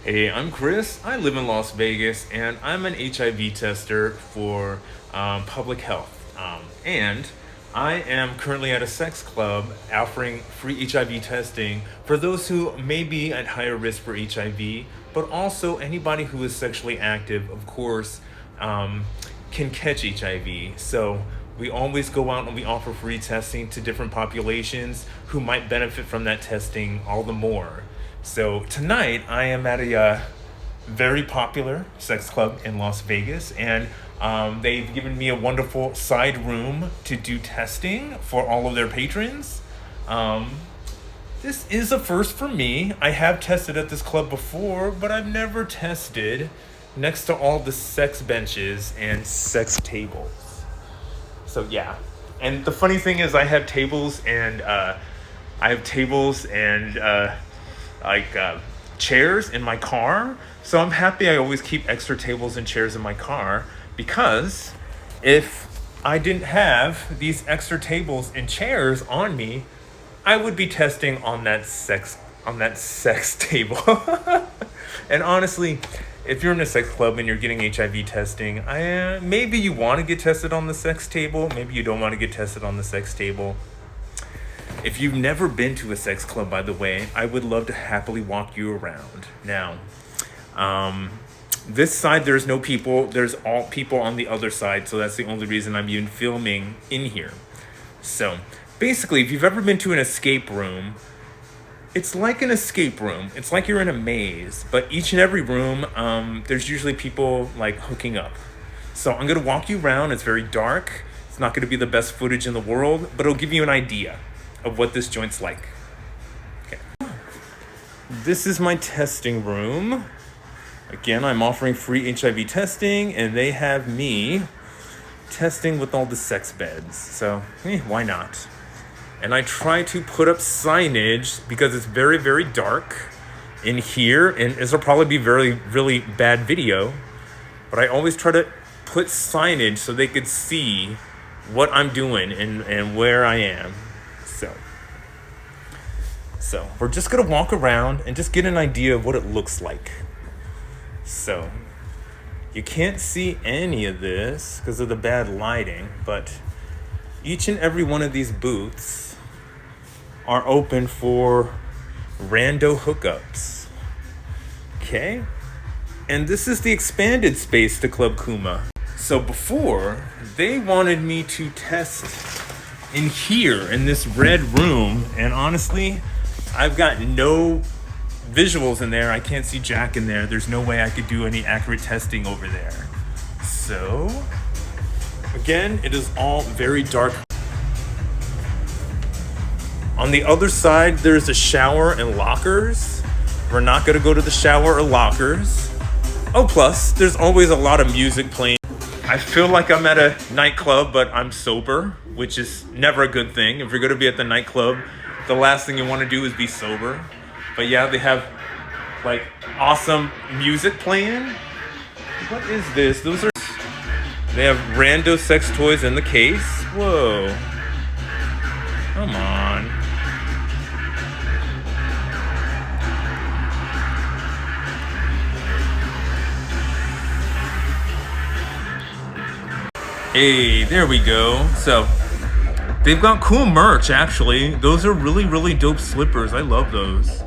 Hey, I'm Chris. I live in Las Vegas and I'm an HIV tester for public health. And I am currently at a sex club offering free HIV testing for those who may be at higher risk for HIV, but also anybody who is sexually active, of course, um, can catch HIV. So we always go out and we offer free testing to different populations who might benefit from that testing all the more. So tonight I am at a very popular sex club in Las Vegas, and they've given me a wonderful side room to do testing for all of their patrons. Um, this is a first for me. I have tested at this club before, but I've never tested next to all the sex benches and sex tables. So yeah, and the funny thing is, I have tables and like chairs in my car. So I'm happy I always keep extra tables and chairs in my car because if I didn't have these extra tables and chairs on me, I would be testing on that sex table. And honestly, if you're in a sex club and you're getting HIV testing, maybe you want to get tested on the sex table, maybe you don't want to get tested on the sex table. If you've never been to a sex club, by the way, I would love to happily walk you around. Now, this side, there's no people. There's all people on the other side, so that's the only reason I'm even filming in here. So, basically, if you've ever been to an escape room, it's like an escape room. It's like you're in a maze, but each and every room, there's usually people like hooking up. So I'm gonna walk you around. It's very dark. It's not gonna be the best footage in the world, but it'll give you an idea of what this joint's like. Okay. This is my testing room. Again, I'm offering free HIV testing, and they have me testing with all the sex beds. So, why not? And I try to put up signage because it's very, very dark in here, and this will probably be very, really bad video, but I always try to put signage so they could see what I'm doing and where I am. So we're just gonna walk around and just get an idea of what it looks like. So you can't see any of this because of the bad lighting, but each and every one of these booths are open for rando hookups. Okay? And this is the expanded space to Club Kuma. So before, they wanted me to test in here in this red room, and honestly, I've got no visuals in there. I can't see Jack in there. There's no way I could do any accurate testing over there. So, again, it is all very dark. On the other side, there's a shower and lockers. We're not gonna go to the shower or lockers. Oh, plus, there's always a lot of music playing. I feel like I'm at a nightclub, but I'm sober, which is never a good thing. If you're gonna be at the nightclub, the last thing you want to do is be sober. But yeah, they have like awesome music playing. What is this? They have rando sex toys in the case. Whoa. Come on. Hey, there we go. So they've got cool merch, actually. Those are really, really dope slippers. I love those.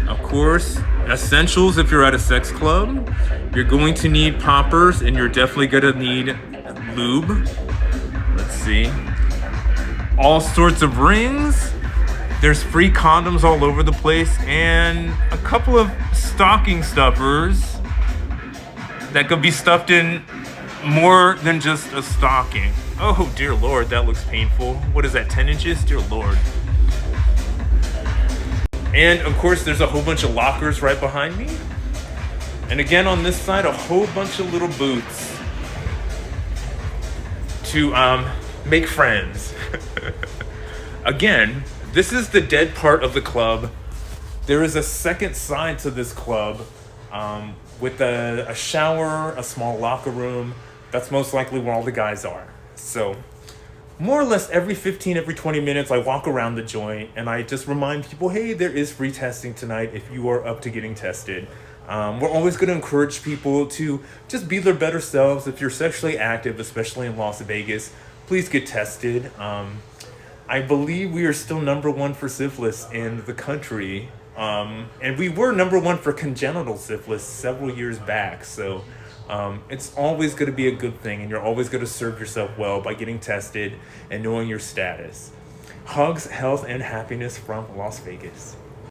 Of course, essentials if you're at a sex club. You're going to need poppers, and you're definitely going to need lube. Let's see. All sorts of rings. There's free condoms all over the place, and a couple of stocking stuffers that could be stuffed in more than just a stocking. Oh, dear Lord, that looks painful. What is that, 10 inches? Dear Lord. And, of course, there's a whole bunch of lockers right behind me. And again, on this side, a whole bunch of little booths to make friends. Again, this is the dead part of the club. There is a second side to this club with a shower, a small locker room. That's most likely where all the guys are. So more or less every 20 minutes, I walk around the joint and I just remind people, hey, there is free testing tonight if you are up to getting tested. We're always going to encourage people to just be their better selves. If you're sexually active, especially in Las Vegas, please get tested. I believe we are still number one for syphilis in the country. And we were number one for congenital syphilis several years back. So it's always going to be a good thing, and you're always going to serve yourself well by getting tested and knowing your status. Hugs, health, and happiness from Las Vegas.